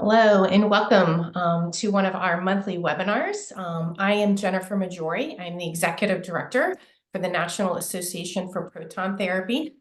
Hello and welcome to one of our monthly webinars. I am Jennifer Majori. I'm the Executive Director for the National Association for Proton Therapy.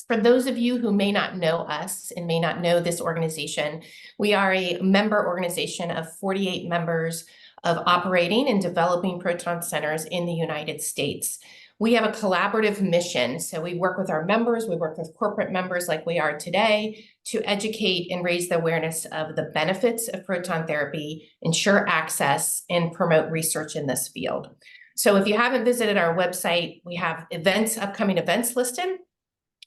For those of you who may not know us and may not know this organization, we are a member organization of 48 members of operating and developing proton centers in the United States. We have a collaborative mission, so we work with our members, we work with corporate members like we are today to educate and raise the awareness of the benefits of proton therapy, ensure access, and promote research in this field. So if you haven't visited our website, we have upcoming events listed.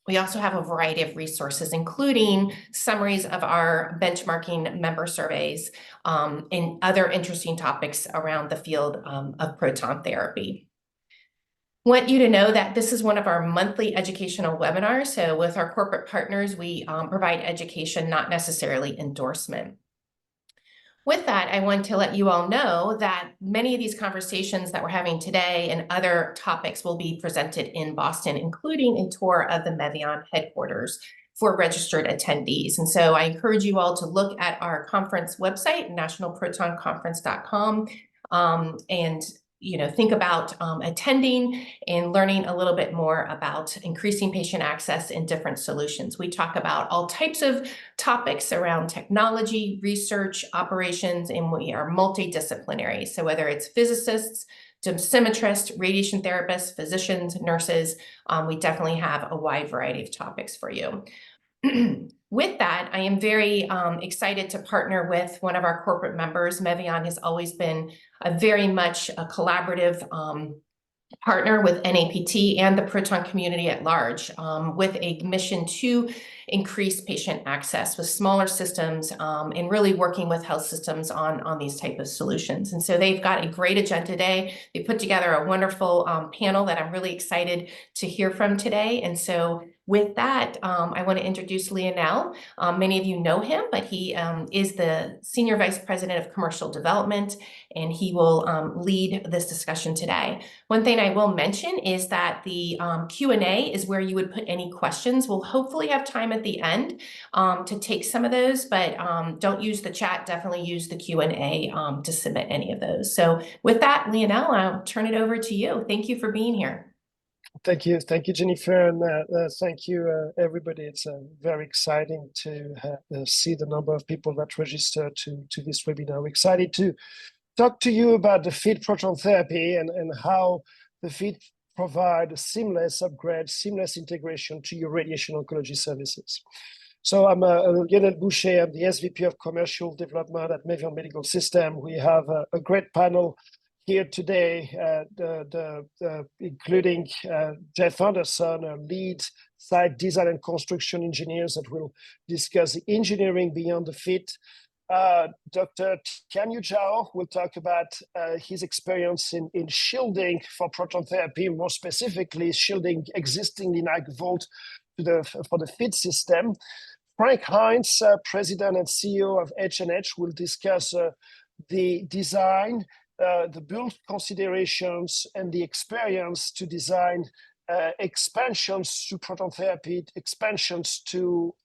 We also have a variety of resources, including summaries of our benchmarking member surveys and other interesting topics around the field of proton therapy. Want you to know that this is one of our monthly educational webinars. So with our corporate partners, we provide education, not necessarily endorsement. With that, I want to let you all know that many of these conversations that we're having today and other topics will be presented in Boston, including a tour of the Mevion headquarters for registered attendees. And so I encourage you all to look at our conference website, nationalprotonconference.com, and think about attending and learning a little bit more about increasing patient access and different solutions. We talk about all types of topics around technology, research, operations, and we are multidisciplinary. So whether it's physicists, dosimetrists, radiation therapists, physicians, nurses, we definitely have a wide variety of topics for you. With that, I am very excited to partner with one of our corporate members. Mevion has always been very much a collaborative partner with NAPT and the proton community at large, with a mission to increase patient access with smaller systems and really working with health systems on these type of solutions. And so they've got a great agenda today. They put together a wonderful panel that I'm really excited to hear from today. And so with that, I want to introduce Lionel. Many of you know him, but he is the Senior Vice President of Commercial Development, and he will lead this discussion today. One thing I will mention is that the Q&A is where you would put any questions. We'll hopefully have time at the end to take some of those, but don't use the chat. Definitely use the Q&A to submit any of those. So with that, Lionel, I'll turn it over to you. Thank you for being here. Thank you, Jennifer, and thank you, everybody. It's very exciting to see the number of people that register to this webinar. We're excited to talk to you about the FIT proton therapy and how the FIT provide a seamless upgrade, seamless integration to your radiation oncology services. So I'm Lionel Boucher. I'm the SVP of Commercial Development at Mevion Medical System. We have a great panel here today, including Jeff Anderson, our lead site design and construction engineers that will discuss the engineering beyond the FIT. Dr. Tianyu Zhao will talk about his experience in shielding for proton therapy, more specifically shielding existing LINAC vault for the FIT system. Frank Heinz, President and CEO of H&H, will discuss the design, the build considerations, and the experience to design expansions to proton therapy, expansions to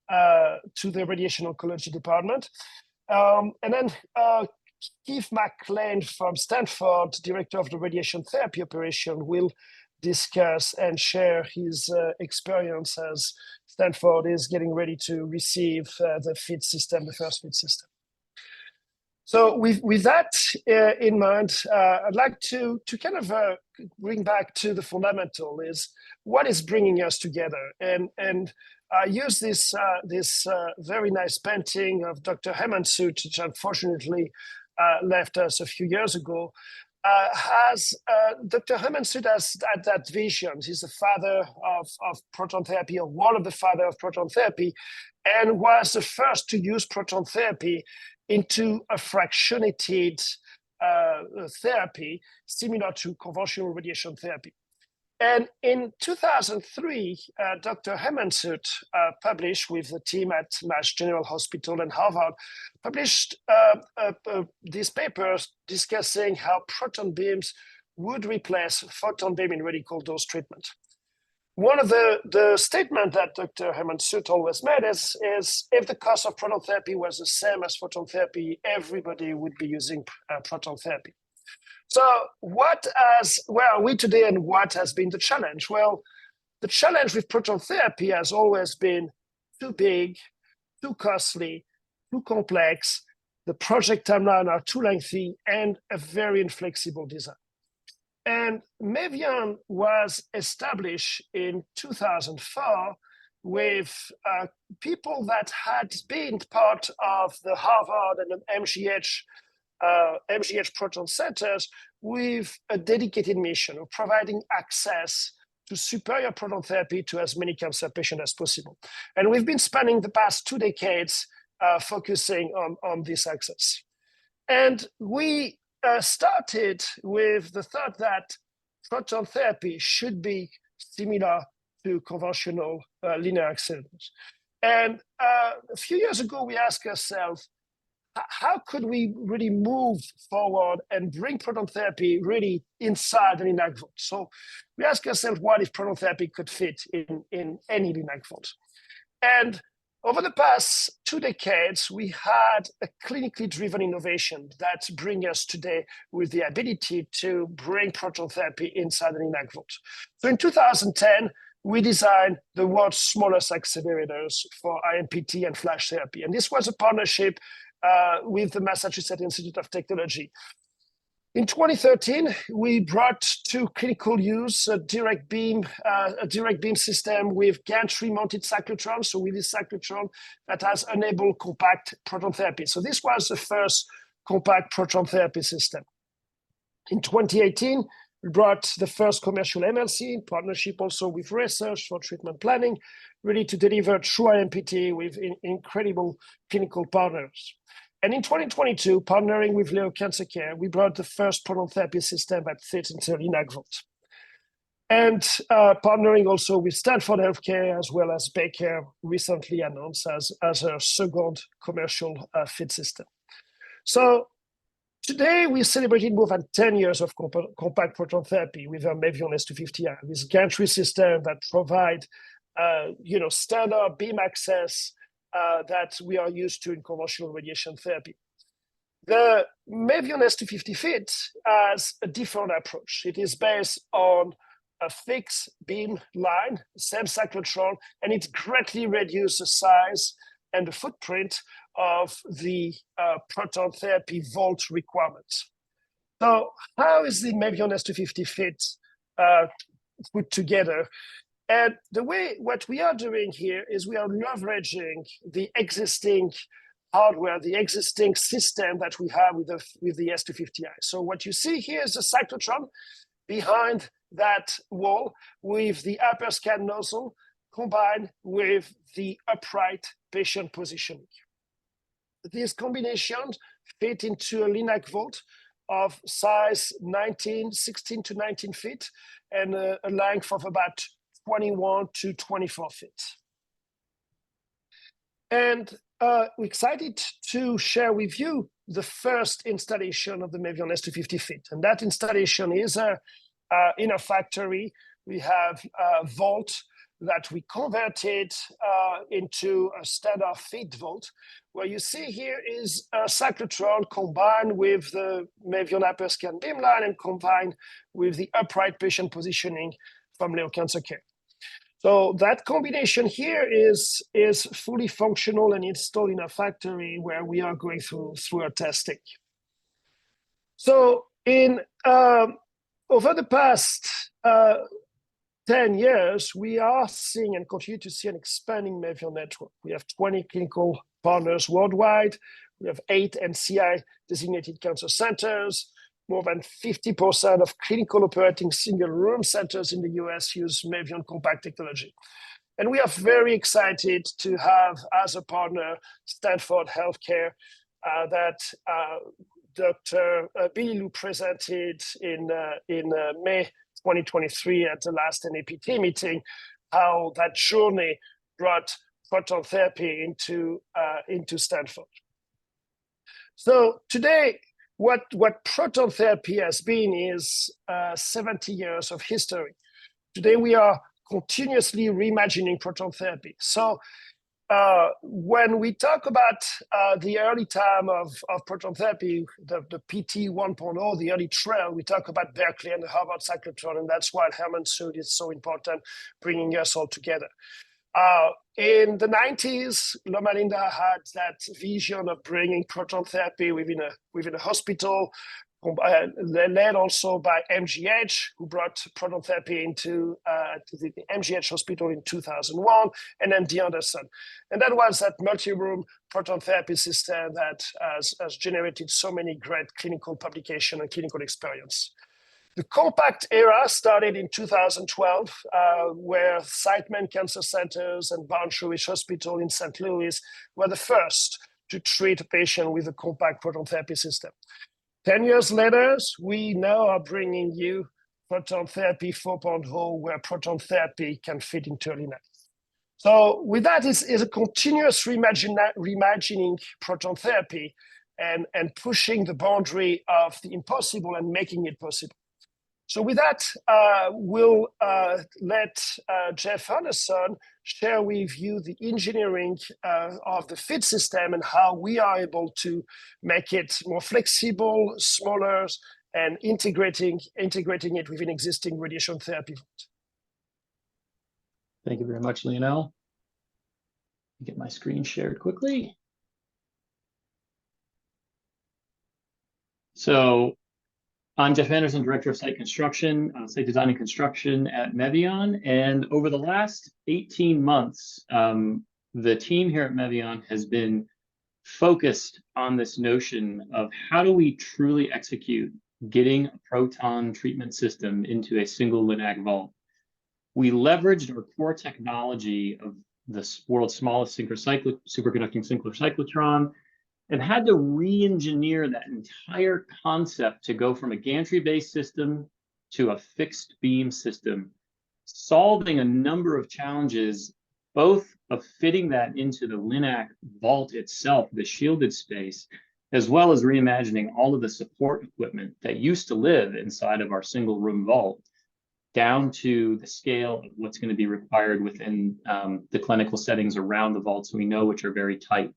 the radiation oncology department. And then Keith McLean from Stanford, Director of the Radiation Therapy Operation, will discuss and share his experience as Stanford is getting ready to receive the FIT system, the first FIT system. So with that in mind, I'd like to kind of bring back to the fundamental is what is bringing us together. And I use this very nice painting of Dr. Hemansut, which unfortunately left us a few years ago. Dr. Hemansut has had that vision. He's the father of proton therapy, or one of the father of proton therapy, and was the first to use proton therapy into a fractionated therapy similar to conventional radiation therapy. And in 2003, Dr. Hemansut published with the team at Mass General Hospital and Harvard, published these papers discussing how proton beams would replace photon beam in radical dose treatment. one of the statement that Dr. Herman Suit always made is if the cost of proton therapy was the same as photon therapy, everybody would be using proton therapy. So where are we today and what has been the challenge? Well, the challenge with proton therapy has always been too big, too costly, too complex. The project timeline are too lengthy and a very inflexible design. And Mevion was established in 2004 with people that had been part of the Harvard and the MGH proton centers with a dedicated mission of providing access to superior proton therapy to as many cancer patients as possible. And we've been spending the past 2 decades focusing on this access. And we started with the thought that proton therapy should be similar to conventional linear accelerators. And a few years ago, we asked ourselves, how could we really move forward and bring proton therapy really inside an LINAC vault? So we asked ourselves, what if proton therapy could fit in any LINAC vault? And over the past 2 decades, we had a clinically driven innovation that brings us today with the ability to bring proton therapy inside an LINAC vault. So in 2010, we designed the world's smallest accelerators for IMPT and flash therapy. And this was a partnership with the Massachusetts Institute of Technology. In 2013, we brought to clinical use a direct beam system with gantry-mounted cyclotron. So with this cyclotron that has enabled compact proton therapy. So this was the first compact proton therapy system. In 2018, we brought the first commercial MLC in partnership also with research for treatment planning, really to deliver true IMPT with incredible clinical partners. And in 2022, partnering with Leo Cancer Care, we brought the first proton therapy system that fits into LINAC vault. And partnering also with Stanford Health Care as well as Baker, recently announced as a second commercial fit system. So today we celebrated more than 10 years of compact proton therapy with our Mevion S250i, this gantry system that provide standard beam access that we are used to in conventional radiation therapy. The Mevion S250 Fit has a different approach. It is based on a fixed beam line, same cyclotron, and it greatly reduces the size and the footprint of the proton therapy vault requirements. So how is the Mevion S250 Fit put together? And what we are doing here is we are leveraging the existing hardware, the existing system that we have with the S250i. So what you see here is a cyclotron behind that wall with the upper scan nozzle combined with the upright patient positioning. These combinations fit into a LINAC vault of size 16 to 19 feet and a length of about 21 to 24 feet. And we're excited to share with you the first installation of the Mevion S250 Fit. And that installation is in a factory. We have a vault that we converted into a standard fit vault. What you see here is a cyclotron combined with the Mevion upper scan beamline and combined with the upright patient positioning from Leo Cancer Care. So that combination here is fully functional and installed in a factory where we are going through our testing. So over the past 10 years, we are seeing and continue to see an expanding Mevion network. We have 20 clinical partners worldwide. We have 8 NCI designated cancer centers. More than 50% of clinical operating single room centers in the US use Mevion compact technology. And we are very excited to have as a partner Stanford Health Care that Dr. Billy Liu presented in May 2023 at the last NAPT meeting, how that journey brought proton therapy into Stanford. So today, what proton therapy has been is 70 years of history. Today we are continuously reimagining proton therapy. So when we talk about the early time of proton therapy, the PT 1.0, the early trail, we talk about Berkeley and the Harvard cyclotron, and that's why Herman Sud is so important, bringing us all together. In the 90s, Loma Linda had that vision of bringing proton therapy within a hospital, led also by MGH, who brought proton therapy into the MGH hospital in 2001, and then D. Anderson. And that was that multi-room proton therapy system that has generated so many great clinical publications and clinical experience. The compact era started in 2012, where Siteman Cancer Centers and Barnes Jewish Hospital in St. Louis were the first to treat a patient with a compact proton therapy system. 10 years later, we now are bringing you Proton Therapy 4.0, where proton therapy can fit into a LINAC. So with that is a continuous reimagining proton therapy and pushing the boundary of the impossible and making it possible. So with that, we'll let Jeff Anderson share with you the engineering of the FIT system and how we are able to make it more flexible, smaller, and integrating it within existing radiation therapy. Thank you very much, Lionel. Get my screen shared quickly. So I'm Jeff Anderson, Director of Site Construction, Site Design and Construction at Mevion. And over the last 18 months, the team here at Mevion has been focused on this notion of how do we truly execute getting a proton treatment system into a single LINAC vault. We leveraged our core technology of the world's smallest superconducting synchronous cyclotron, and had to re-engineer that entire concept to go from a gantry-based system to a fixed beam system, solving a number of challenges, both of fitting that into the LINAC vault itself, the shielded space, as well as reimagining all of the support equipment that used to live inside of our single room vault, down to the scale of what's going to be required within the clinical settings around the vault, so we know which are very tight.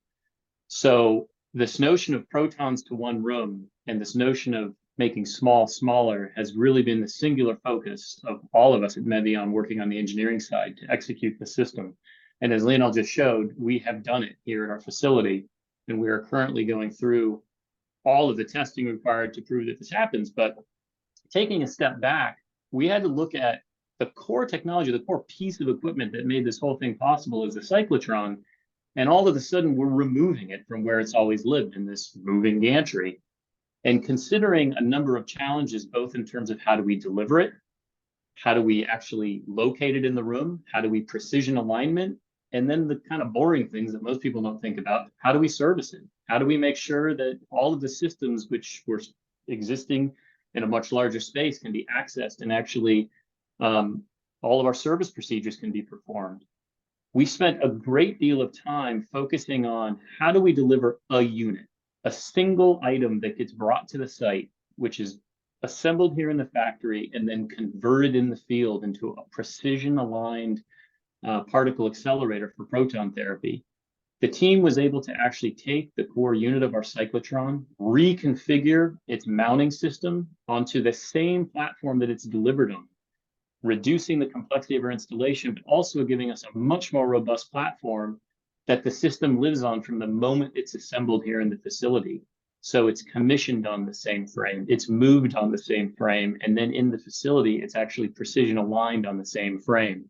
So this notion of protons to one room and this notion of making small smaller has really been the singular focus of all of us at Mevion working on the engineering side to execute the system. And as Lionel just showed, we have done it here at our facility, and we are currently going through all of the testing required to prove that this happens. But taking a step back, we had to look at the core technology, the core piece of equipment that made this whole thing possible is the cyclotron. And all of a sudden, we're removing it from where it's always lived in this moving gantry. And considering a number of challenges, both in terms of how do we deliver it, how do we actually locate it in the room, how do we precision alignment, and then the kind of boring things that most people don't think about, how do we service it? How do we make sure that all of the systems which were existing in a much larger space can be accessed and actually all of our service procedures can be performed? We spent a great deal of time focusing on how do we deliver a unit, a single item that gets brought to the site, which is assembled here in the factory and then converted in the field into a precision aligned particle accelerator for proton therapy. The team was able to actually take the core unit of our cyclotron, reconfigure its mounting system onto the same platform that it's delivered on, reducing the complexity of our installation, but also giving us a much more robust platform that the system lives on from the moment it's assembled here in the facility. So it's commissioned on the same frame, it's moved on the same frame, and then in the facility, it's actually precision aligned on the same frame,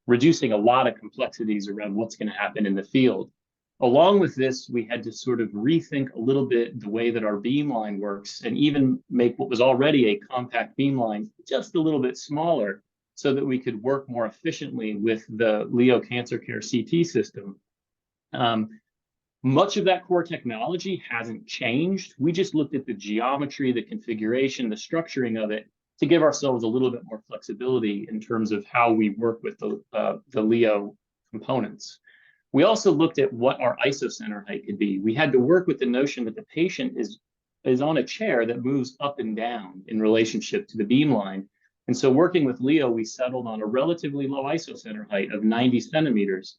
reducing a lot of complexities around what's going to happen in the field. Along with this, we had to sort of rethink a little bit the way that our beamline works and even make what was already a compact beamline just a little bit smaller, so that we could work more efficiently with the Leo Cancer Care CT system. Much of that core technology hasn't changed. We just looked at the geometry, the configuration, the structuring of it to give ourselves a little bit more flexibility in terms of how we work with the Leo components. We also looked at what our isocenter height could be. We had to work with the notion that the patient is on a chair that moves up and down in relationship to the beamline. And so working with Leo, we settled on a relatively low isocenter height of 90 centimeters.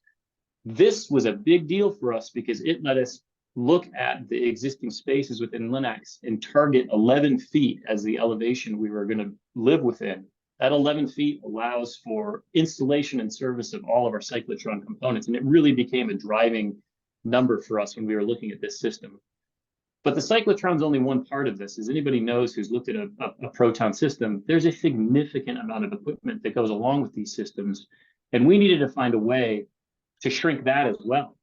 This was a big deal for us because it let us look at the existing spaces within LINACs and target 11 feet as the elevation we were going to live within. That 11 feet allows for installation and service of all of our cyclotron components, and it really became a driving number for us when we were looking at this system. But the cyclotron is only one part of this. As anybody knows who's looked at a proton system, there's a significant amount of equipment that goes along with these systems, and we needed to find a way to shrink that as well.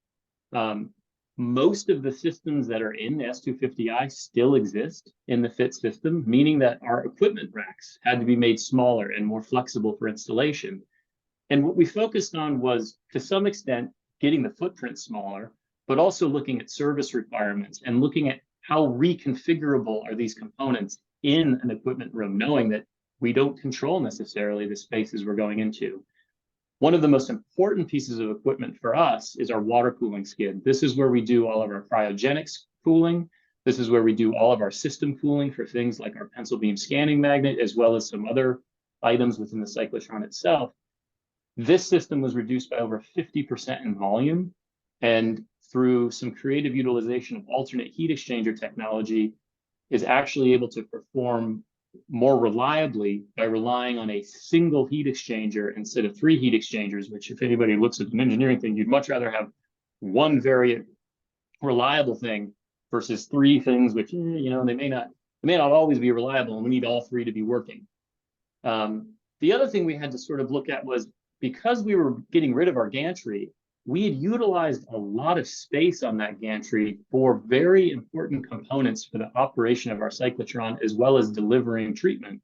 Most of the systems that are in the S250i still exist in the FIT system, meaning that our equipment racks had to be made smaller and more flexible for installation. And what we focused on was, to some extent, getting the footprint smaller, but also looking at service requirements and looking at how reconfigurable are these components in an equipment room, knowing that we don't control necessarily the spaces we're going into. One of the most important pieces of equipment for us is our water cooling skid. This is where we do all of our cryogenics cooling. This is where we do all of our system cooling for things like our pencil beam scanning magnet, as well as some other items within the cyclotron itself. This system was reduced by over 50% in volume, and through some creative utilization of alternate heat exchanger technology, is actually able to perform more reliably by relying on a single heat exchanger instead of 3 heat exchangers, which, if anybody looks at an engineering thing, you'd much rather have one very reliable thing versus 3 things, which, they may not always be reliable, and we need all 3 to be working. The other thing we had to sort of look at was, because we were getting rid of our gantry, we had utilized a lot of space on that gantry for very important components for the operation of our cyclotron, as well as delivering treatment.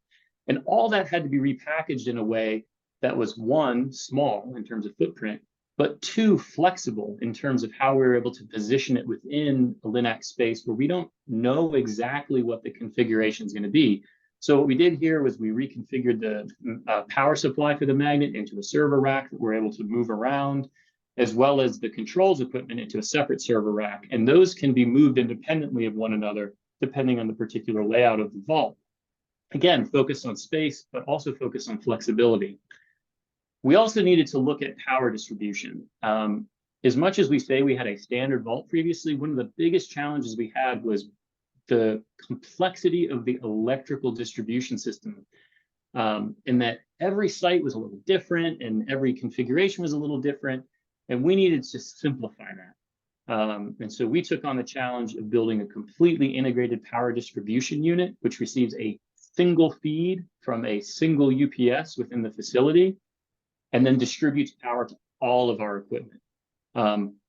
And all that had to be repackaged in a way that was, 1, small in terms of footprint, but 2, flexible in terms of how we were able to position it within a LINAC space where we don't know exactly what the configuration is going to be. So what we did here was we reconfigured the power supply for the magnet into a server rack that we're able to move around, as well as the controls equipment into a separate server rack. And those can be moved independently of one another, depending on the particular layout of the vault. Again, focused on space, but also focused on flexibility. We also needed to look at power distribution. As much as we say we had a standard vault previously, one of the biggest challenges we had was the complexity of the electrical distribution system, in that every site was a little different and every configuration was a little different. And we needed to simplify that. And so we took on the challenge of building a completely integrated power distribution unit, which receives a single feed from a single UPS within the facility, and then distributes power to all of our equipment.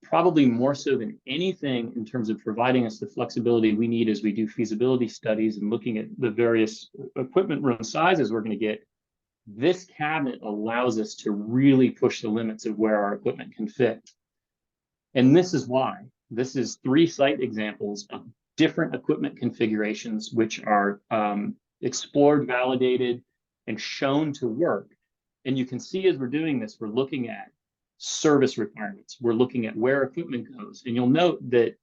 Probably more so than anything in terms of providing us the flexibility we need as we do feasibility studies and looking at the various equipment room sizes we're going to get. This cabinet allows us to really push the limits of where our equipment can fit. And this is why. This is 3 site examples of different equipment configurations, which are explored, validated, and shown to work. And you can see as we're doing this, we're looking at service requirements. We're looking at where equipment goes. And you'll note that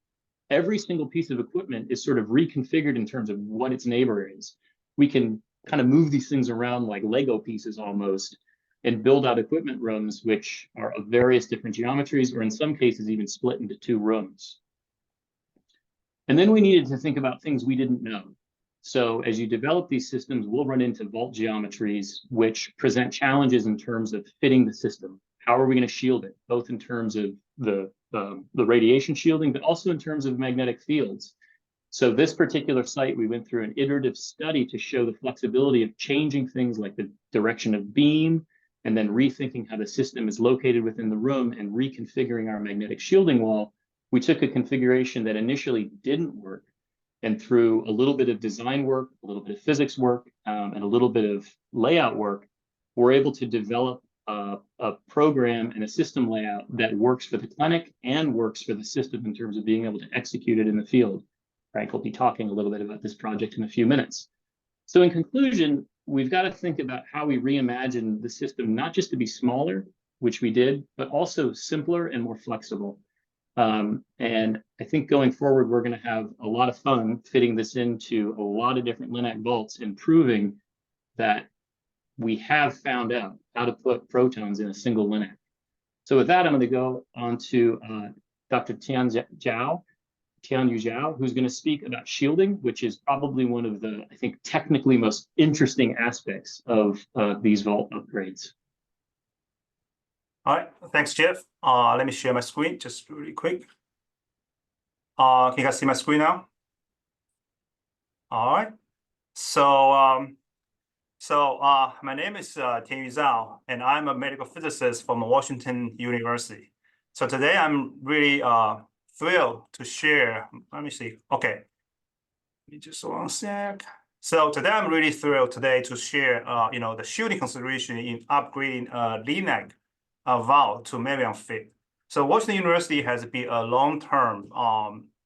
every single piece of equipment is sort of reconfigured in terms of what its neighbor is. We can kind of move these things around like Lego pieces almost, and build out equipment rooms which are of various different geometries, or in some cases even split into 2 rooms. And then we needed to think about things we didn't know. So as you develop these systems, we'll run into vault geometries which present challenges in terms of fitting the system. How are we going to shield it, both in terms of the radiation shielding, but also in terms of magnetic fields. So this particular site, we went through an iterative study to show the flexibility of changing things like the direction of beam, and then rethinking how the system is located within the room and reconfiguring our magnetic shielding wall. We took a configuration that initially didn't work, and through a little bit of design work, a little bit of physics work, and a little bit of layout work, we're able to develop a program and a system layout that works for the clinic and works for the system in terms of being able to execute it in the field. Frank will be talking a little bit about this project in a few minutes. So in conclusion, we've got to think about how we reimagine the system, not just to be smaller, which we did, but also simpler and more flexible. And I think going forward, we're going to have a lot of fun fitting this into a lot of different LINAC vaults and proving that we have found out how to put protons in a single LINAC. So with that, I'm going to go on to Dr. Tianyu Zhao, who's going to speak about shielding, which is probably one of the, I think, technically most interesting aspects of these vault upgrades. All right, thanks, Jeff. Let me share my screen just really quick. Can you guys see my screen now? All right. So, my name is Tianyu Zhao, and I'm a medical physicist from Washington University. So today I'm really thrilled to share. Let me see. Okay, just one sec. So today I'm really thrilled to share, the shielding consideration in upgrading LINAC valve to Mevion Fit. So Washington University has been a long-term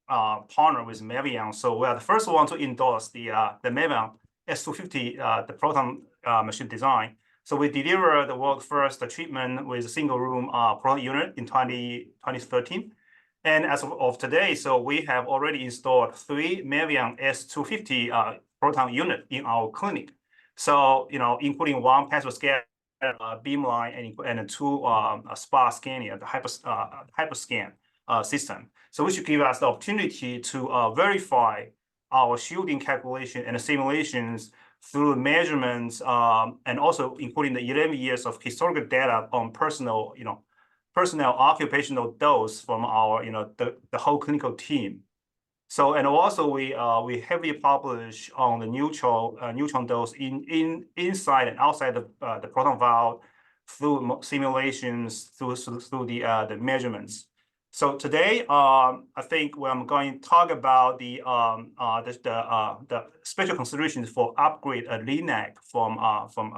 partner with Mevion. So we are the first one to endorse the Mevion S250, the proton machine design. So we delivered the world's first treatment with a single room proton unit in 2013. And as of today, so we have already installed 3 Mevion S250 proton unit in our clinic. So, including 1 Pascal scan beamline and 2 SPA scanning, the hyperscan system. So which give us the opportunity to verify our shielding calculation and simulations through measurements, and also including the 11 years of historical data on personal occupational dose from our, the whole clinical team. So, and also we heavily publish on the neutron dose inside and outside the proton valve through simulations, through the measurements. So today, I think I'm going to talk about the special considerations for upgrade a LINAC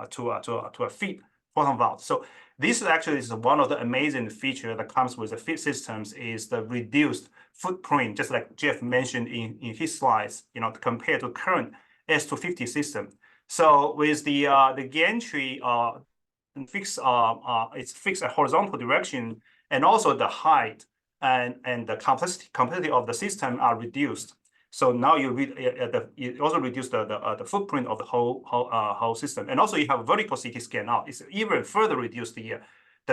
to a Fit proton valve. So this actually is one of the amazing features that comes with the Fit systems is the reduced footprint, just like Jeff mentioned in his slides, compared to current S250 system. So with the gantry it's fixed at horizontal direction, and also the height and the complexity of the system are reduced. So now you also reduce the footprint of the whole system, and also you have a vertical CT scan now. It's even further reduced the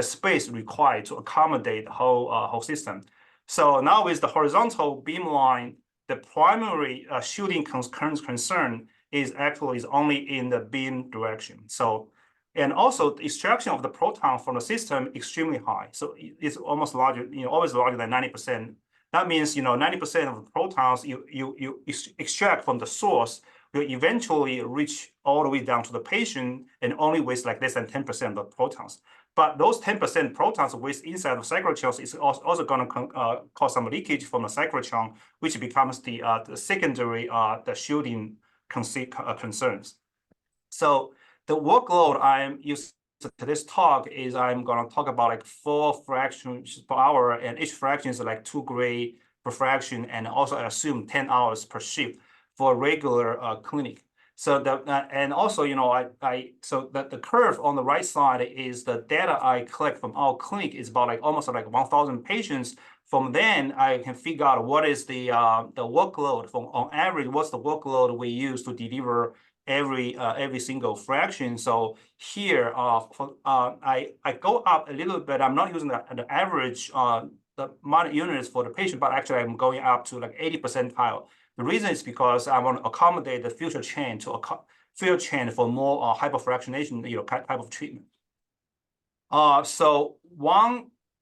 space required to accommodate the whole system. So now with the horizontal beamline, the primary shielding concern is only in the beam direction. So, and also the extraction of the proton from the system extremely high. So it's almost larger, always larger than 90%. That means, 90% of the protons you extract from the source will eventually reach all the way down to the patient and only waste like less than 10% of the protons. But those 10% protons waste inside of cyclotrons is also going to cause some leakage from the cyclotron, which becomes the secondary the shielding concerns. So the workload I'm using to this talk is I'm going to talk about like 4 fractions per hour, and each fraction is like 2 gray per fraction, and also I assume 10 hours per shift for a regular clinic. So and also, the curve on the right side is the data I collect from our clinic is about almost 1,000 patients. From then I can figure out what is the workload on average. What's the workload we use to deliver every single fraction? So here, I go up a little bit. I'm not using the average the amount of units for the patient, but actually I'm going up to 80 percentile. The reason is because I want to accommodate the future chain for more hyperfractionation, type of treatment. So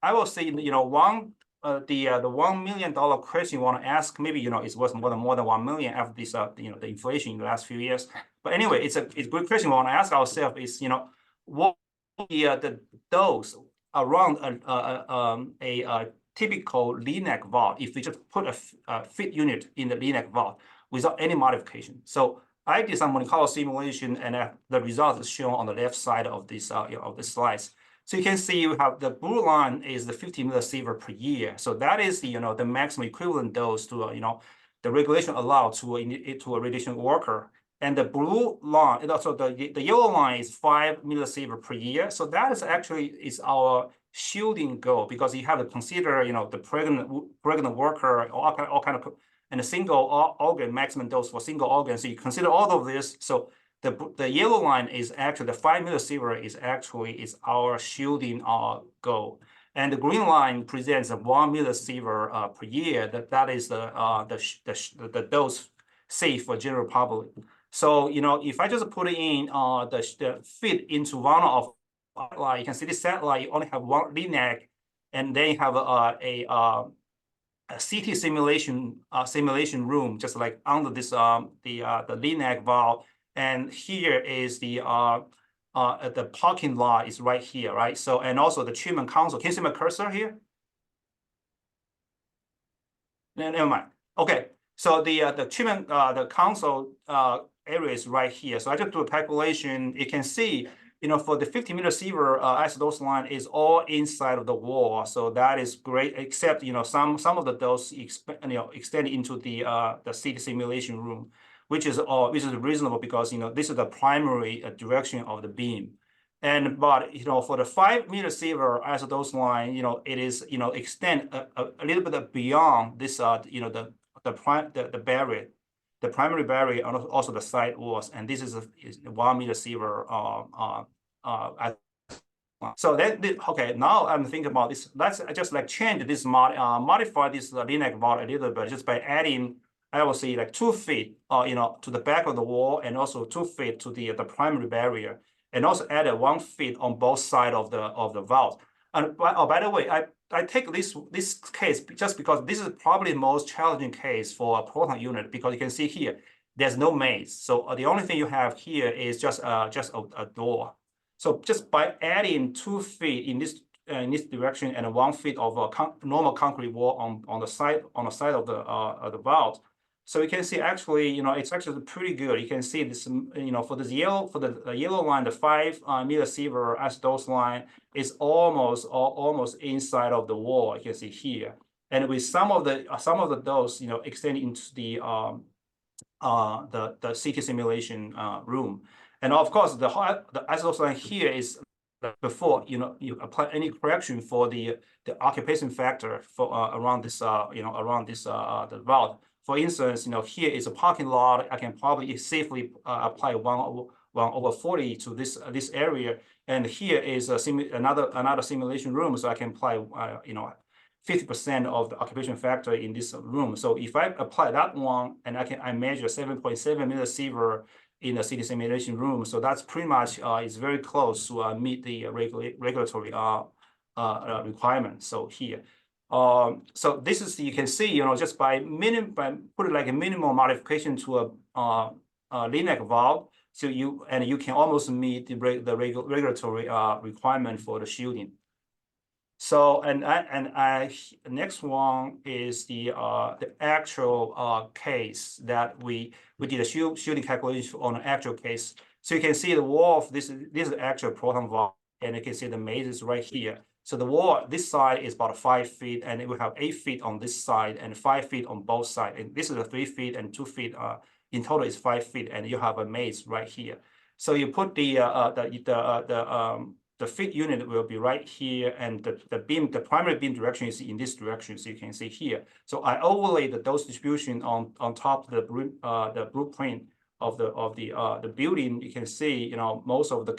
I will say, the $1 million question you want to ask, maybe it's worth more than 1 million after this the inflation in the last few years. But anyway, it's a good question we want to ask ourselves is what the dose around a typical LINAC valve if we just put a Fit unit in the LINAC valve without any modification. So I did some Monte Carlo simulation, and the result is shown on the left side of this of the slides. So you can see you have the blue line is the 50 millisievert per year. So that is the the maximum equivalent dose to the regulation allowed to a radiation worker. And the blue line, and also the yellow line is 5 millisievert per year. So that is actually our shielding goal, because you have to consider the pregnant worker or all kind of and a single organ maximum dose for single organ. So you consider all of this. So the yellow line is actually the 5 millisievert is our shielding goal. And the green line presents a 1 millisievert per year. That is the dose safe for general public. So if I just put in the fit into one of you can see this satellite, you only have one LINAC, and then you have a CT simulation room, just like under this the LINAC valve. And here is the parking lot is right here, right? So, and also the treatment console. Can you see my cursor here? Never mind. Okay, so the treatment the console area is right here. So I just do a calculation. You can see, for the 50 millisievert isodose line is all inside of the wall. So that is great, except some of the dose extend into the CT simulation room, which is reasonable because this is the primary direction of the beam. But for the 5 millisievert isodose line, it is extend a little bit beyond this the barrier, the primary barrier, and also the side walls, and this is 1 millisievert. So then, okay, now I'm thinking about this. Let's just change this modify this LINAC valve a little bit just by adding, I will say, 2 feet, to the back of the wall, and also 2 feet to the primary barrier, and also added 1 feet on both sides of the valve. And by the way, I take this case just because this is probably the most challenging case for a proton unit, because you can see here there's no maze. So the only thing you have here is just a door. So just by adding 2 feet in this direction and 1 feet of a normal concrete wall on the side of the valve, so you can see actually it's actually pretty good. You can see this for the yellow line, the 5 millisievert isodose line is almost inside of the wall. You can see here, and with some of the dose extending into the CT simulation room. And of course, the isodose line here is before you apply any correction for the occupation factor for around this the valve. For instance, here is a parking lot. I can probably safely apply 1/40 to this area, and here is another simulation room, so I can apply 50% of the occupation factor in this room. So if I apply that one, and I measure 7.7 millisievert in the CT simulation room, so that's pretty much is very close to meet the regulatory requirements. So here. So this is, you can see, just by putting a minimal modification to a LINAC valve, so you can almost meet the regulatory requirement for the shielding. So next one is the actual case that we did a shielding calculation on an actual case. So you can see the wall of this is the actual proton valve, and you can see the maze is right here. So the wall, this side is about 5 feet, and it will have 8 feet on this side and 5 feet on both sides. And this is a 3 feet and 2 feet. In total is 5 feet, and you have a maze right here. So you put the fit unit will be right here, and the primary beam direction is in this direction. So you can see here. So I overlay the dose distribution on top of the blueprint of the building. You can see most of the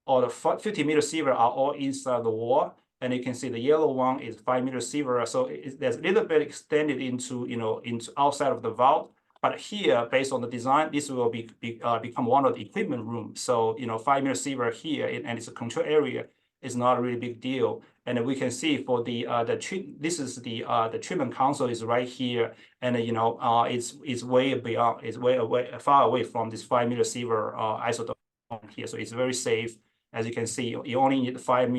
or the 50 millisievert are all inside the wall, and you can see the yellow one is 5 millisievert. So there's a little bit extended into into outside of the valve. But here, based on the design, this will become one of the equipment rooms. So 5 millisievert here, and it's a control area. It's not a really big deal. And we can see for this is the treatment console is right here, and it's way beyond, it's way far away from this 5 millisievert isotope here. So it's very safe. As you can see, you only need 5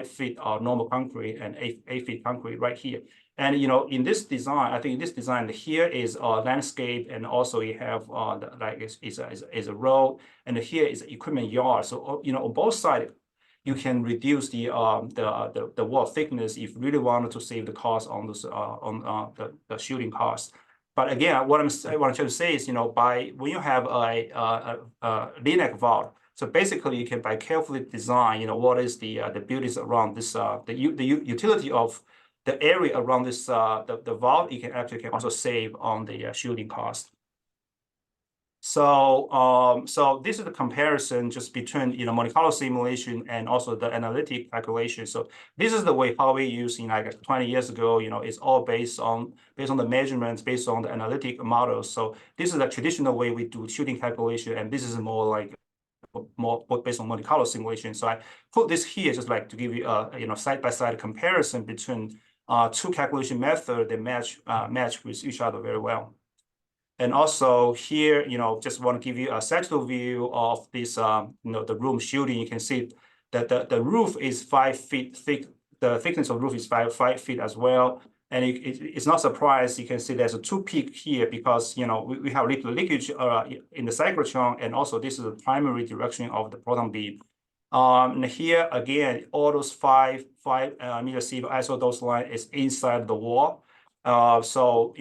feet of normal concrete and 8 feet concrete right here. And in this design, I think in this design here is a landscape, and also you have is a road, and here is equipment yard. So on both sides, you can reduce the wall thickness if you really wanted to save the cost on this the shielding cost. But again, what I'm trying to say is when you have a LINAC valve, so basically you can by carefully design what is the buildings around this the utility of the area around this the valve, you can also save on the shielding cost. So this is the comparison just between Monte Carlo simulation and also the analytic calculation. So this is the way how we use in like 20 years ago. It's all based on the measurements, based on the analytic models. So this is a traditional way we do shooting calculation, and this is more based on Monte Carlo simulation. So I put this here just like to give you a side-by-side comparison between two calculation methods that match with each other very well. And also here, just want to give you a sagittal view of this, the room shooting. You can see that the roof is 5 feet thick. The thickness of the roof is 5 feet as well. And it's not surprised. You can see there's a 2 peak here because, we have leakage in the cyclotron, and also this is the primary direction of the proton beam. And here again, all those 5 millisievert isodose line is inside the wall. So,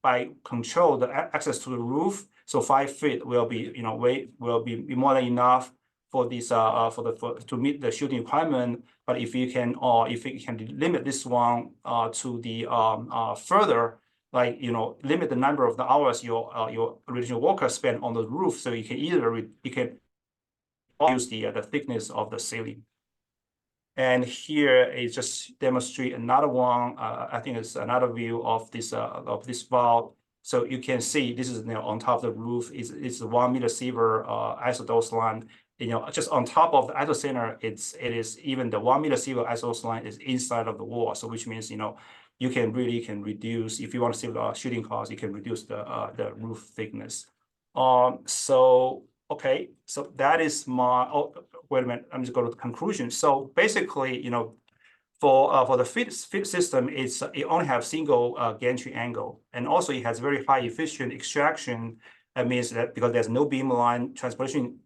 by control the access to the roof, so 5 feet will be more than enough for this to meet the shooting requirement. But if you can limit this one to the further, like limit the number of the hours your original worker spent on the roof, so you can use the thickness of the ceiling. And here is just demonstrate another one. I think it's another view of this valve. So you can see this is on top of the roof is 1 millisievert isodose line. Just on top of the isocenter, it is even the 1 millisievert isodose line is inside of the wall. So which means you can reduce, if you want to save the shooting cost, you can reduce the roof thickness. Okay, so that is my, wait a minute, I'm just going to the conclusion. So basically, for the fit system, it only have single gantry angle, and also it has very high efficient extraction. That means that because there's no beamline transportation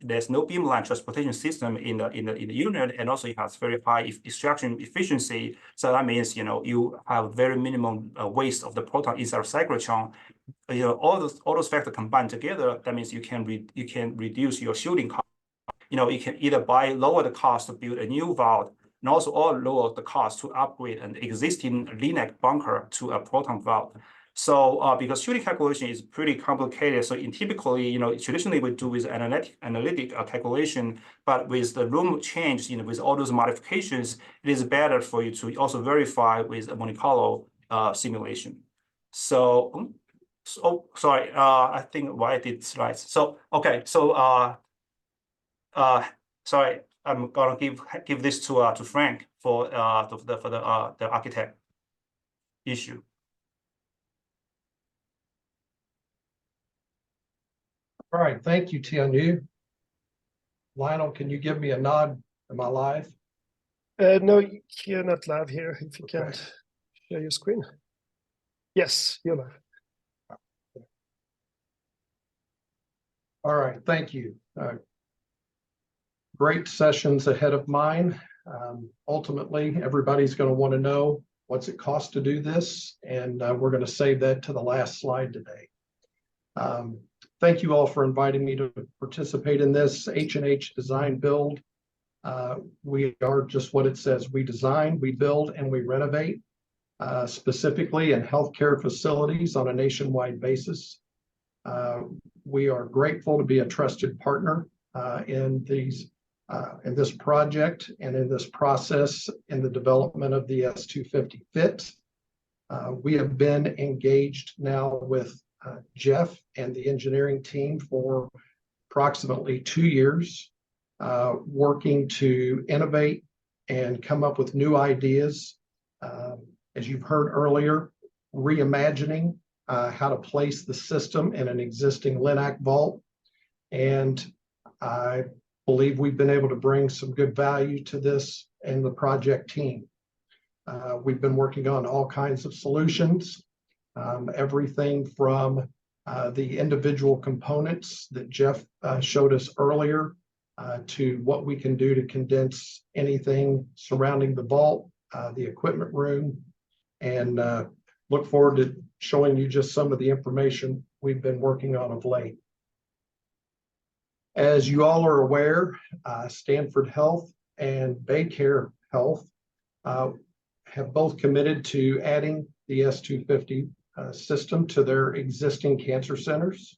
system in the unit, and also it has very high extraction efficiency. So that means you have very minimum waste of the proton inside of cyclotron. All those factors combined together, that means you can reduce your shooting cost. You can either lower the cost to build a new valve, and also lower the cost to upgrade an existing LINAC bunker to a proton valve. So because shooting calculation is pretty complicated, so typically, traditionally we do with analytic calculation, but with the room change, with all those modifications, it is better for you to also verify with a Monte Carlo simulation. So, sorry, I think why I did slides. So okay, so sorry, I'm gonna give this to Frank for the architect issue. All right, thank you, Tianyu. Lionel, can you give me a nod? Am I live? No, you're not live here. If you Okay. can't share your screen. Yes, you're live. All right, thank you. Great sessions ahead of mine. Ultimately, everybody's going to want to know what's it cost to do this, and we're going to save that to the last slide today. Thank you all for inviting me to participate in this H&H Design-Build. We are just what it says. We design, we build, and we renovate, specifically in healthcare facilities on a nationwide basis. We are grateful to be a trusted partner in this project and in this process in the development of the S250 FIT. We have been engaged now with Jeff and the engineering team for approximately 2 years, working to innovate and come up with new ideas. As you've heard earlier, reimagining how to place the system in an existing LINAC vault. And I believe we've been able to bring some good value to this and the project team. We've been working on all kinds of solutions, everything from the individual components that Jeff showed us earlier to what we can do to condense anything surrounding the vault, the equipment room, and look forward to showing you just some of the information we've been working on of late. As you all are aware, Stanford Health and Baycare Health have both committed to adding the S250 system to their existing cancer centers.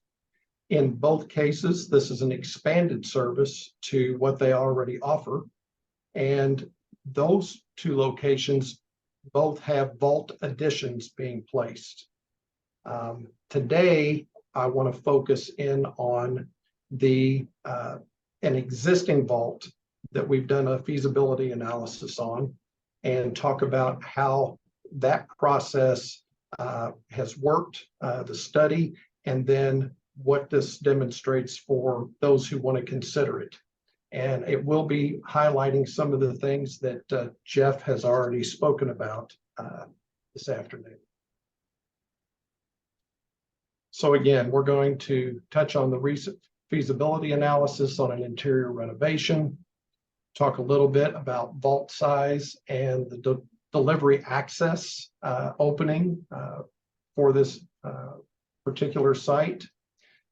In both cases, this is an expanded service to what they already offer. And those two locations both have vault additions being placed. Today, I want to focus in on an existing vault that we've done a feasibility analysis on and talk about how that process has worked, the study, and then what this demonstrates for those who want to consider it. And it will be highlighting some of the things that Jeff has already spoken about this afternoon. So again, we're going to touch on the recent feasibility analysis on an interior renovation, talk a little bit about vault size and the delivery access opening for this particular site,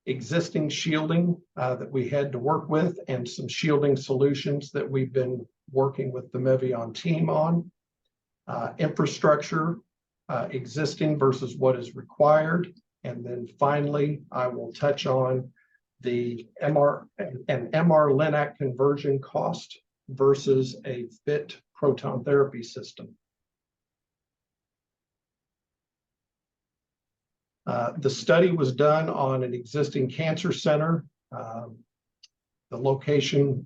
existing shielding that we had to work with, and some shielding solutions that we've been working with the Mevion team on, infrastructure, existing versus what is required. And then finally, I will touch on the MR LINAC conversion cost versus a fit proton therapy system. The study was done on an existing cancer center. The location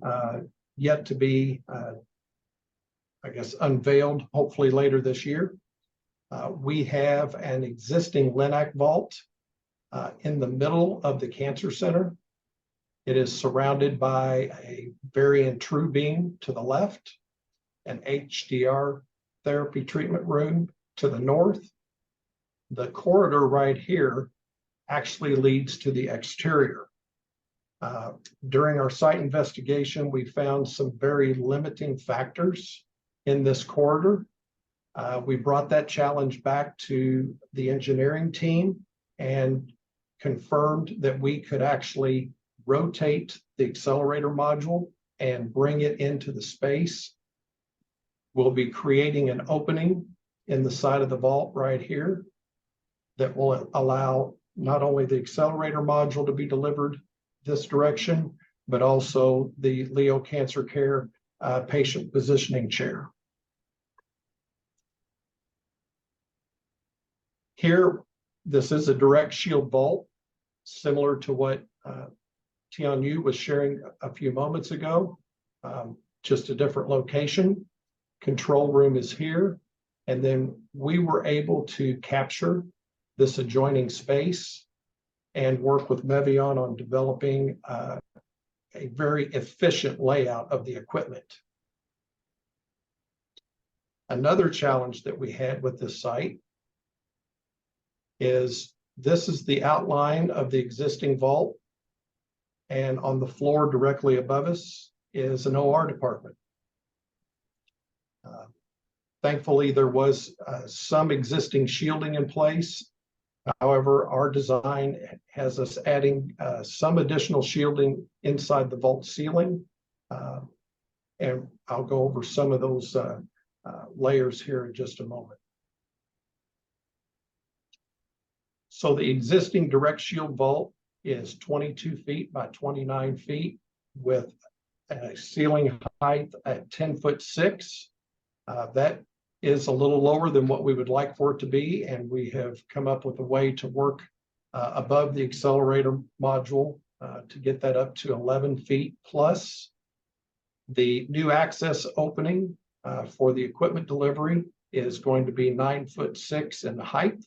yet to be, I guess, unveiled, hopefully later this year. We have an existing LINAC vault in the middle of the cancer center. It is surrounded by a Varian true beam to the left, an HDR therapy treatment room to the north. The corridor right here actually leads to the exterior. During our site investigation, we found some very limiting factors in this corridor. We brought that challenge back to the engineering team and confirmed that we could actually rotate the accelerator module and bring it into the space. We'll be creating an opening in the side of the vault right here that will allow not only the accelerator module to be delivered this direction, but also the Leo Cancer Care patient positioning chair. Here, this is a direct shield vault, similar to what Tian Yu was sharing a few moments ago, just a different location. Control room is here. And then we were able to capture this adjoining space and work with Mevion on developing a very efficient layout of the equipment. Another challenge that we had with this site is this is the outline of the existing vault, and on the floor directly above us is an OR department. Thankfully, there was some existing shielding in place. However, our design has us adding some additional shielding inside the vault ceiling. And I'll go over some of those layers here in just a moment. So the existing direct shield vault is 22 feet by 29 feet with a ceiling height at 10'6". That is a little lower than what we would like for it to be, and we have come up with a way to work above the accelerator module to get that up to 11 feet plus. The new access opening for the equipment delivery is going to be 9'6" in height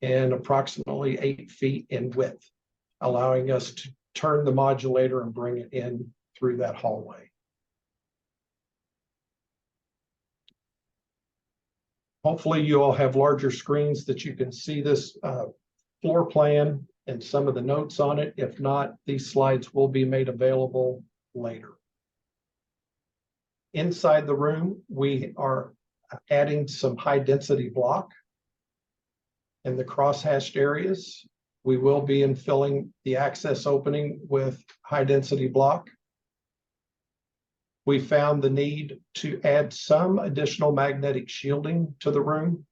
and approximately 8 feet in width, allowing us to turn the modulator and bring it in through that hallway. Hopefully you all have larger screens that you can see this floor plan and some of the notes on it. If not, these slides will be made available later. Inside the room, we are adding some high density block in the cross-hatched areas. We will be infilling the access opening with high density block. We found the need to add some additional magnetic shielding to the room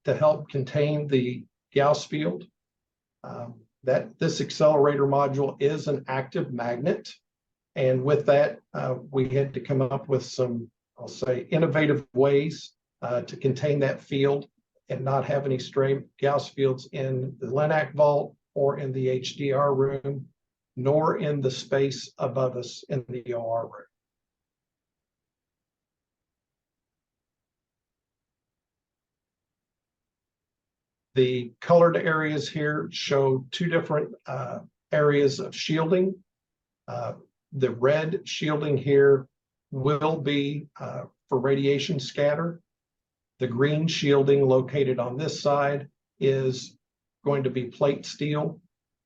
to help contain the Gauss field. this accelerator module is an active magnet. And with that, we had to come up with some, I'll say, innovative ways to contain that field and not have any stray Gauss fields in the LINAC vault or in the HDR room, nor in the space above us in the OR room. The colored areas here show two different areas of shielding. The red shielding here will be for radiation scatter. The green shielding located on this side is going to be plate steel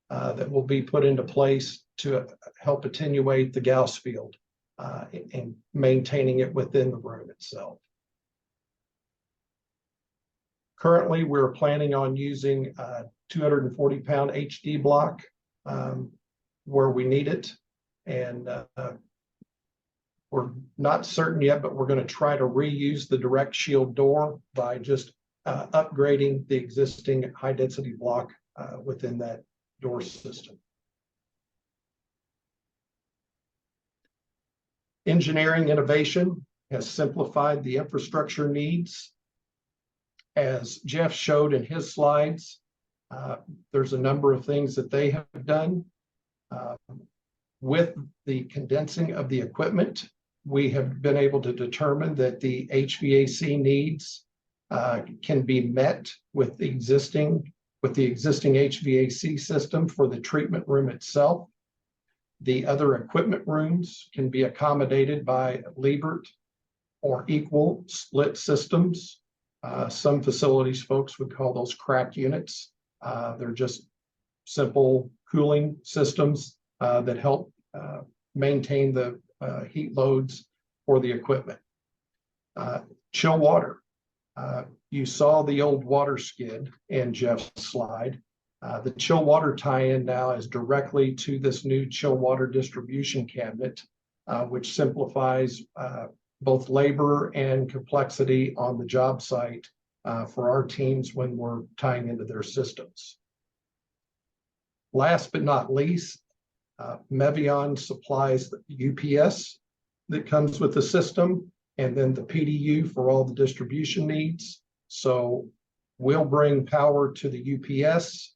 that will be put into place to help attenuate the Gauss field and maintaining it within the room itself. Currently, we're planning on using a 240-pound HD block where we need it. And we're not certain yet, but we're going to try to reuse the direct shield door by just upgrading the existing high density block within that door system. Engineering innovation has simplified the infrastructure needs. As Jeff showed in his slides, there's a number of things that they have done. With the condensing of the equipment, we have been able to determine that the HVAC needs can be met with the existing HVAC system for the treatment room itself. The other equipment rooms can be accommodated by Liebert or equal split systems. Some facilities folks would call those crack units. They're just simple cooling systems that help maintain the heat loads for the equipment. Chill water. You saw the old water skid in Jeff's slide. The chill water tie-in now is directly to this new chill water distribution cabinet, which simplifies both labor and complexity on the job site for our teams when we're tying into their systems. Last but not least, Mevion supplies the UPS that comes with the system, and then the PDU for all the distribution needs. So we'll bring power to the UPS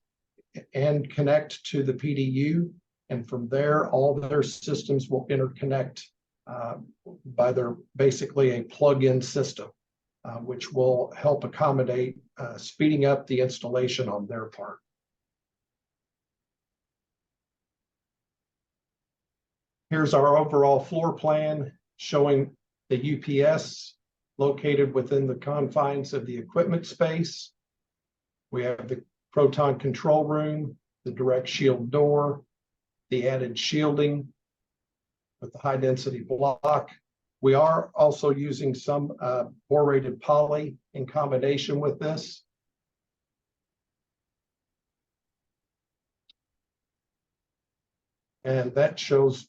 and connect to the PDU, and from there, all their systems will interconnect by their basically a plug-in system, which will help accommodate speeding up the installation on their part. Here's our overall floor plan showing the UPS located within the confines of the equipment space. We have the Proton control room, the direct shield door, the added shielding with the high density block. We are also using some bore-rated poly in combination with this. And that shows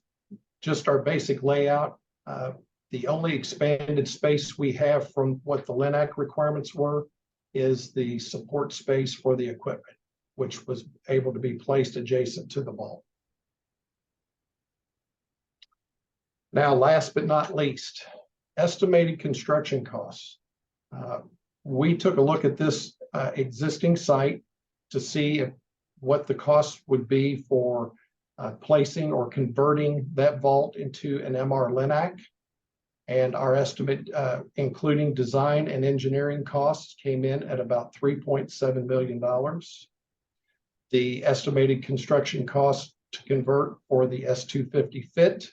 just our basic layout. The only expanded space we have from what the LINAC requirements were is the support space for the equipment, which was able to be placed adjacent to the vault. Now, last but not least, estimated construction costs. We took a look at this existing site to see what the cost would be for placing or converting that vault into an MR LINAC. And our estimate, including design and engineering costs, came in at about $3.7 million. The estimated construction cost to convert for the S250 fit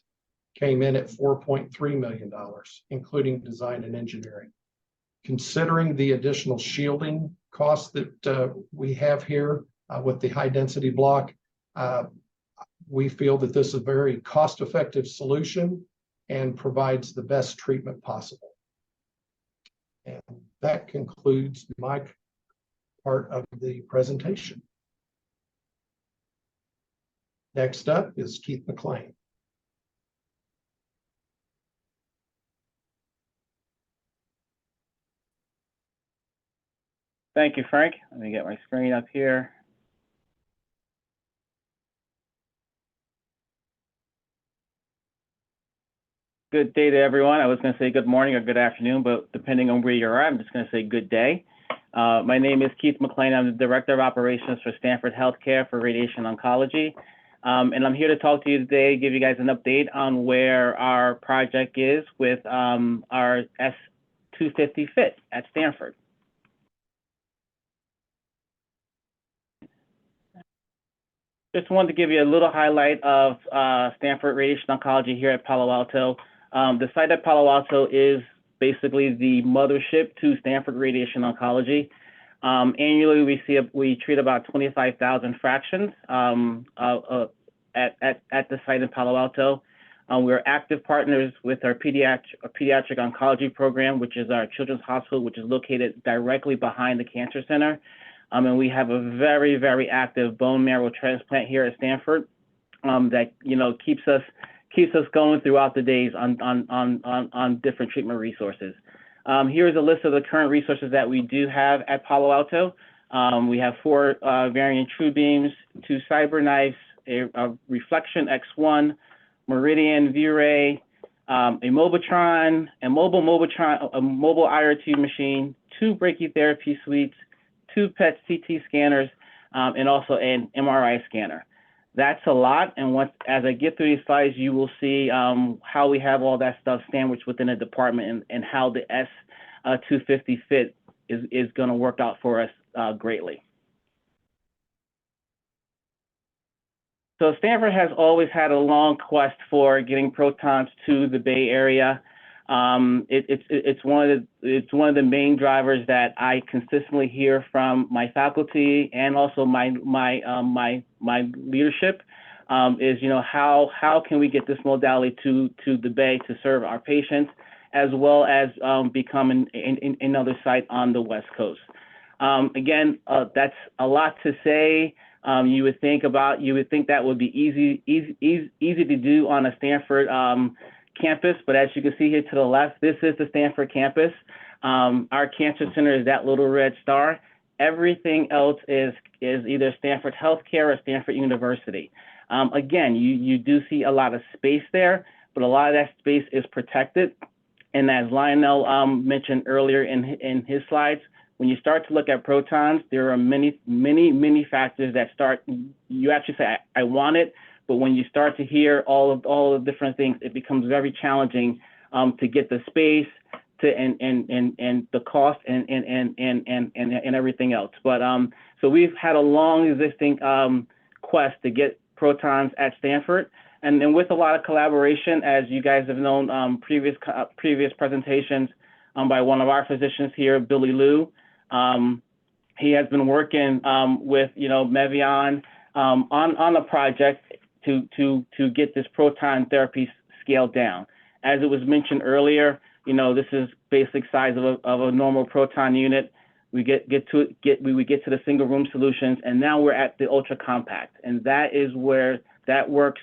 came in at $4.3 million, including design and engineering. Considering the additional shielding costs that we have here with the high density block, we feel that this is a very cost-effective solution and provides the best treatment possible. And that concludes my part of the presentation. Next up is Keith McLean. Thank you, Frank. Let me get my screen up here. Good day to everyone. I was going to say good morning or good afternoon, but depending on where you are, I'm just going to say good day. My name is Keith McLean. I'm the Director of Operations for Stanford Health Care for Radiation Oncology. And I'm here to talk to you today, give you guys an update on where our project is with our S250 FIT at Stanford. Just wanted to give you a little highlight of Stanford Radiation Oncology here at Palo Alto. The site at Palo Alto is basically the mothership to Stanford Radiation Oncology. Annually, we treat about 25,000 fractions at the site in Palo Alto. We're active partners with our pediatric oncology program, which is our children's hospital, which is located directly behind the cancer center. And we have a very, very active bone marrow transplant here at Stanford that keeps us going throughout the days on different treatment resources. Here's a list of the current resources that we do have at Palo Alto. We have 4 variant true beams, 2 cyber knives, a Reflection X1, Meridian V-Ray, a Mobitron, a mobile IRT machine, 2 brachytherapy suites, 2 PET CT scanners, and also an MRI scanner. That's a lot, and as I get through these slides, you will see how we have all that stuff sandwiched within a department and how the S250 FIT is going to work out for us greatly. So Stanford has always had a long quest for getting protons to the Bay Area. It's one of the main drivers that I consistently hear from my faculty and also my leadership is how can we get this modality to the Bay to serve our patients, as well as become another site on the West Coast. Again, that's a lot to say. You would think that would be easy to do on a Stanford campus, but as you can see here to the left, this is the Stanford campus. Our cancer center is that little red star. Everything else is either Stanford Health Care or Stanford University. Again, you do see a lot of space there, but a lot of that space is protected. And as Lionel mentioned earlier in his slides, when you start to look at protons, there are many factors that you actually say, I want it, but when you start to hear all the different things, it becomes very challenging to get the space and the cost and everything else. But so we've had a long existing quest to get protons at Stanford, and then with a lot of collaboration, as you guys have known, previous presentations by one of our physicians here, Billy Liu. He has been working with Mevion on a project to get this proton therapy scaled down. As it was mentioned earlier, this is basic size of a normal proton unit. We would get to the single room solutions, and now we're at the ultra compact, and that is where that will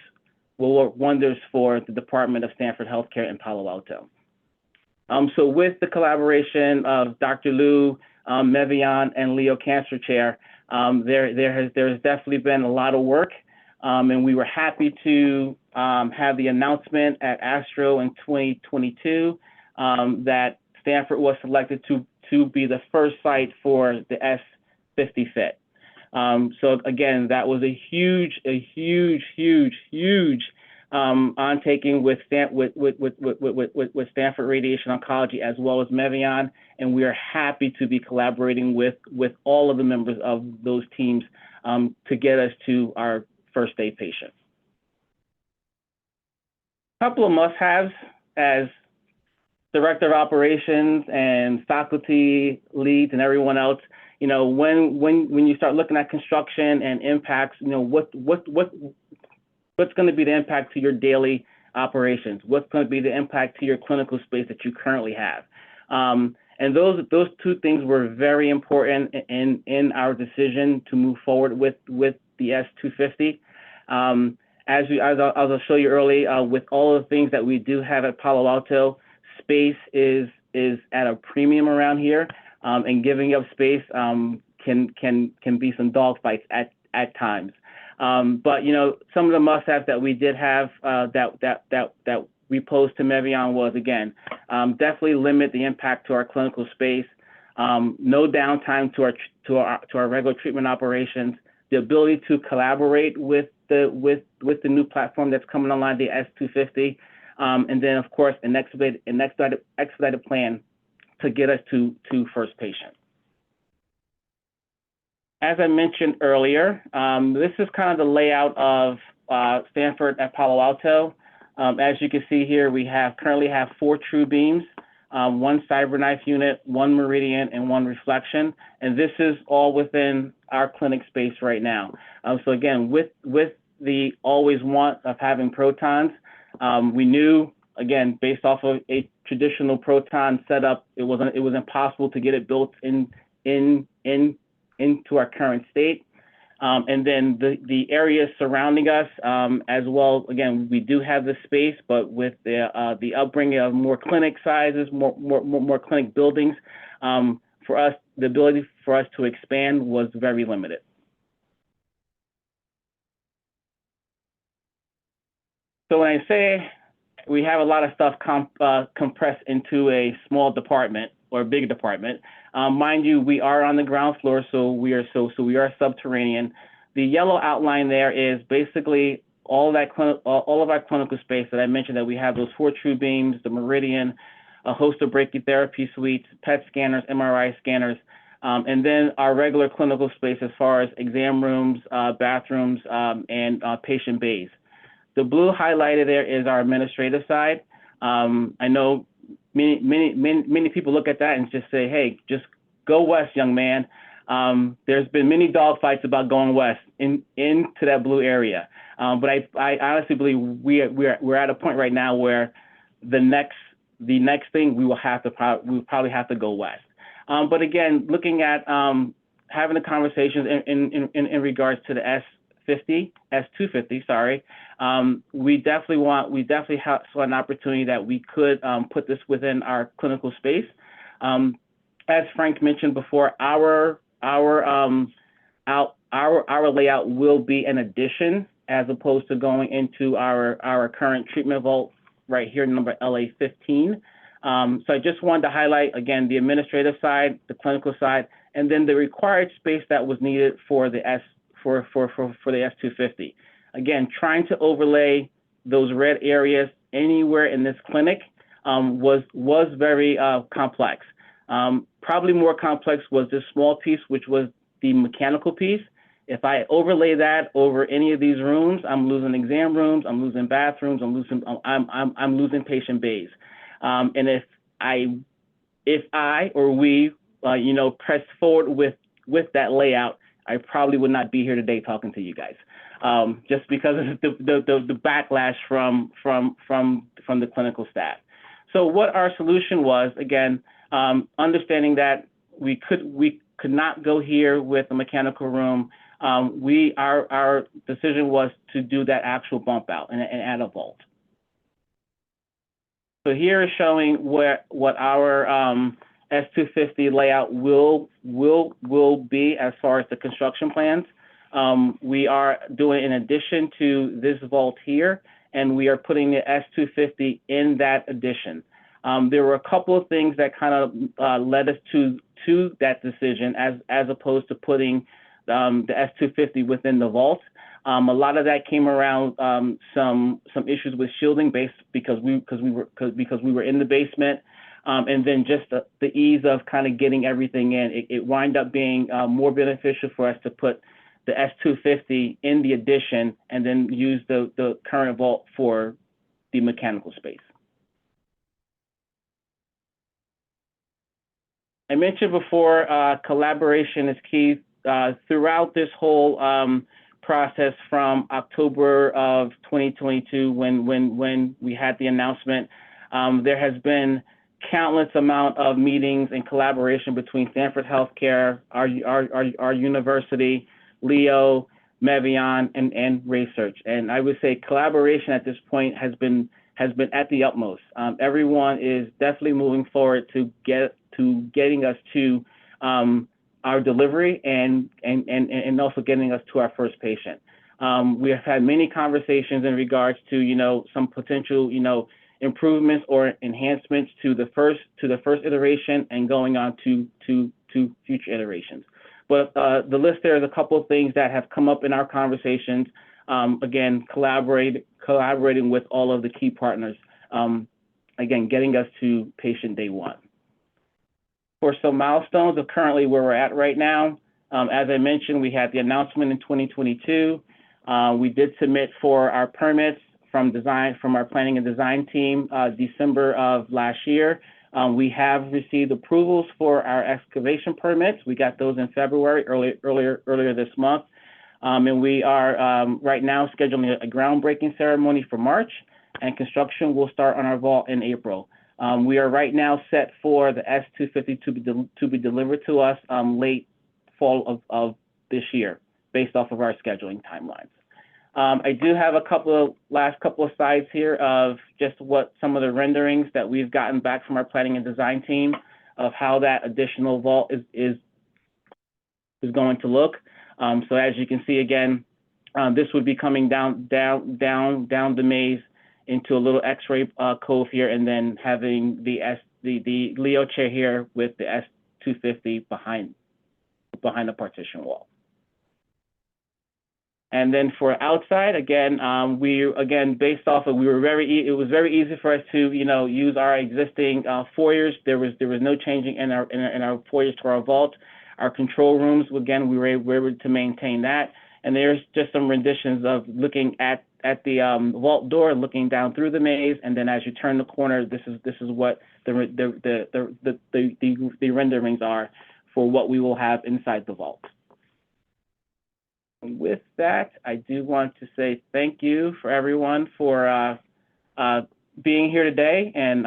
work wonders for the Department of Stanford Health Care in Palo Alto. So with the collaboration of Dr. Liu, Mevion, and Leo Cancer Chair, there has definitely been a lot of work. And we were happy to have the announcement at Astro in 2022 that Stanford was selected to be the first site for the S50 FIT. So again, that was a huge ontaking with Stanford Radiation Oncology as well as Mevion, and we are happy to be collaborating with all of the members of those teams to get us to our first day patient. A couple of must-haves as Director of Operations and faculty leads and everyone else. When you start looking at construction and impacts, what's going to be the impact to your daily operations? What's going to be the impact to your clinical space that you currently have? And those 2 things were very important in our decision to move forward with the S250. As I'll show you early, with all of the things that we do have at Palo Alto, space is at a premium around here, and giving up space can be some dogfights at times. But some of the must-haves that we did have that we posed to Mevion was, again, definitely limit the impact to our clinical space, no downtime to our regular treatment operations, the ability to collaborate with the new platform that's coming online, the S250, and then of course an expedited plan to get us to first patient. As I mentioned earlier, this is kind of the layout of Stanford at Palo Alto. As you can see here, we currently have 4 true beams, 1 CyberKnife unit, 1 Meridian, and 1 reflection. And this is all within our clinic space right now. So again, with the always want of having protons, we knew, again, based off of a traditional proton setup, it was impossible to get it built into our current state. And then the areas surrounding us as well, again, we do have the space, but with the upbringing of more clinic sizes, more clinic buildings, for us, the ability for us to expand was very limited. So when I say we have a lot of stuff compressed into a small department or a big department, mind you, we are on the ground floor, so we are subterranean. The yellow outline there is basically all of our clinical space that I mentioned, that we have those 4 true beams, the Meridian, a host of brachytherapy suites, PET scanners, MRI scanners, and then our regular clinical space as far as exam rooms, bathrooms, and patient bays. The blue highlighted there is our administrative side. I know many people look at that and just say, hey, just go west, young man. There's been many dog fights about going west into that blue area. But I honestly believe we're at a point right now where the next thing we'll probably have to go west. But again, looking at having the conversations in regards to the S250, sorry, we definitely saw an opportunity that we could put this within our clinical space. As Frank mentioned before, our layout will be an addition as opposed to going into our current treatment vault right here, number LA15. So I just wanted to highlight again the administrative side, the clinical side, and then the required space that was needed for the S250. Again, trying to overlay those red areas anywhere in this clinic was very complex. Probably more complex was this small piece, which was the mechanical piece. If I overlay that over any of these rooms, I'm losing exam rooms, I'm losing bathrooms, I'm losing patient bays. And if I or we press forward with that layout, I probably would not be here today talking to you guys, just because of the backlash from the clinical staff. So what our solution was, again, understanding that we could not go here with a mechanical room. Our decision was to do that actual bump out and add a vault. So here is showing what our S250 layout will be as far as the construction plans. We are doing, in addition to this vault here, and we are putting the S250 in that addition. There were a couple of things that kind of led us to that decision as opposed to putting the S250 within the vault. A lot of that came around some issues with shielding because we were in the basement, and then just the ease of kind of getting everything in. It wound up being more beneficial for us to put the S250 in the addition and then use the current vault for the mechanical space. I mentioned before, collaboration is key throughout this whole process from October of 2022 when we had the announcement. There has been countless amount of meetings and collaboration between Stanford Health Care, our university, Leo, Mevion, and research. And I would say collaboration at this point has been at the utmost. Everyone is definitely moving forward to getting us to our delivery and also getting us to our first patient. We have had many conversations in regards to some potential improvements or enhancements to the first iteration and going on to future iterations. But the list there is a couple of things that have come up in our conversations. Again, collaborating with all of the key partners. Again, getting us to patient day one. For some milestones of currently where we're at right now, as I mentioned, we had the announcement in 2022. We did submit for our permits from our planning and design team December of last year. We have received approvals for our excavation permits. We got those in February, earlier this month. And we are right now scheduling a groundbreaking ceremony for March, and construction will start on our vault in April. We are right now set for the S250 to be delivered to us late fall of this year, based off of our scheduling timelines. I do have last couple of slides here of just what some of the renderings that we've gotten back from our planning and design team of how that additional vault is going to look. So as you can see again, this would be coming down the maze into a little X-ray cove here, and then having the Leo chair here with the S250 behind the partition wall. And then for outside, again, based off of it was very easy for us to use our existing foyers. There was no changing in our foyers to our vault. Our control rooms, again, we were able to maintain that. And there's just some renditions of looking at the vault door, looking down through the maze, and then as you turn the corner, this is what the renderings are for what we will have inside the vault. And with that, I do want to say thank you for everyone for being here today and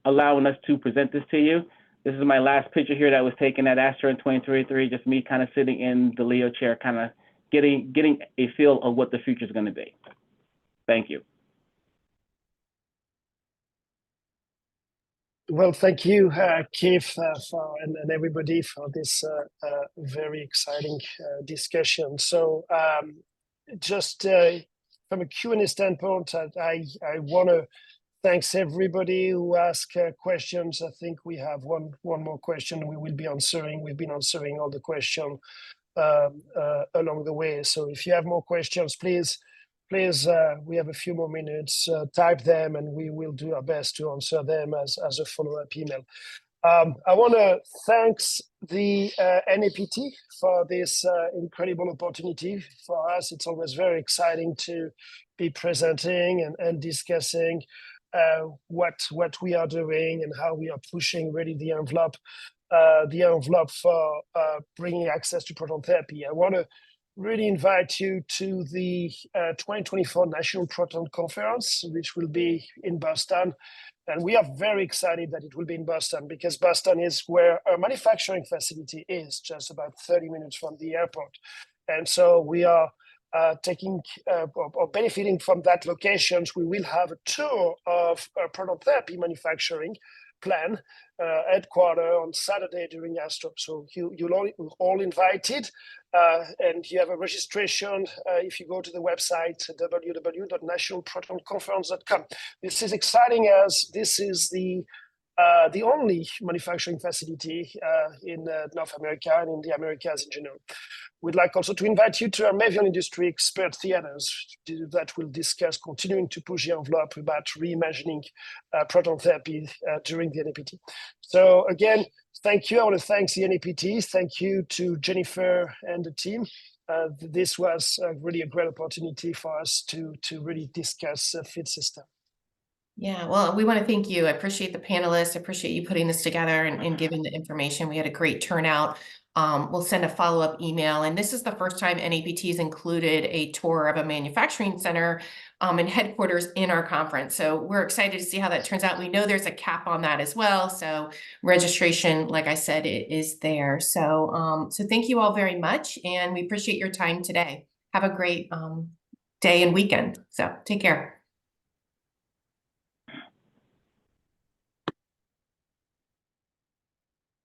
allowing us to present this to you. This is my last picture here that was taken at ASTRO in 2023, just me kind of sitting in the Leo chair, kind of getting a feel of what the future is going to be. Thank you. Well, thank you, Keith, and everybody for this very exciting discussion. So just from a Q&A standpoint, I want to thanks everybody who asked questions. I think we have one more question we will be answering. We've been answering all the questions along the way. So if you have more questions, please, we have a few more minutes, type them, and we will do our best to answer them as a follow-up email. I want to thank the NAPT for this incredible opportunity. For us, it's always very exciting to be presenting and discussing what we are doing and how we are pushing really the envelope for bringing access to proton therapy. I want to really invite you to the 2024 National Proton Conference, which will be in Boston. And we are very excited that it will be in Boston, because Boston is where our manufacturing facility is, just about 30 minutes from the airport. And so we are taking or benefiting from that location. We will have a tour of proton therapy manufacturing plan headquarters on Saturday during ASTRO. So you're all invited, and you have a registration if you go to the website www.nationalprotonconference.com. This is exciting, as this is the only manufacturing facility in North America and in the Americas in general. We'd like also to invite you to our Mevion Industry Expert Theaters that will discuss continuing to push the envelope about reimagining proton therapy during the NAPT. So again, thank you. I want to thank the NAPT. Thank you to Jennifer and the team. This was really a great opportunity for us to really discuss FIT system. Yeah, well, we want to thank you. I appreciate the panelists. I appreciate you putting this together and giving the information. We had a great turnout. We'll send a follow-up email. And this is the first time NAPT has included a tour of a manufacturing center and headquarters in our conference. So we're excited to see how that turns out. We know there's a cap on that as well. So registration, like I said, is there. So, so thank you all very much. And we appreciate your time today. Have a great day and weekend. So take care.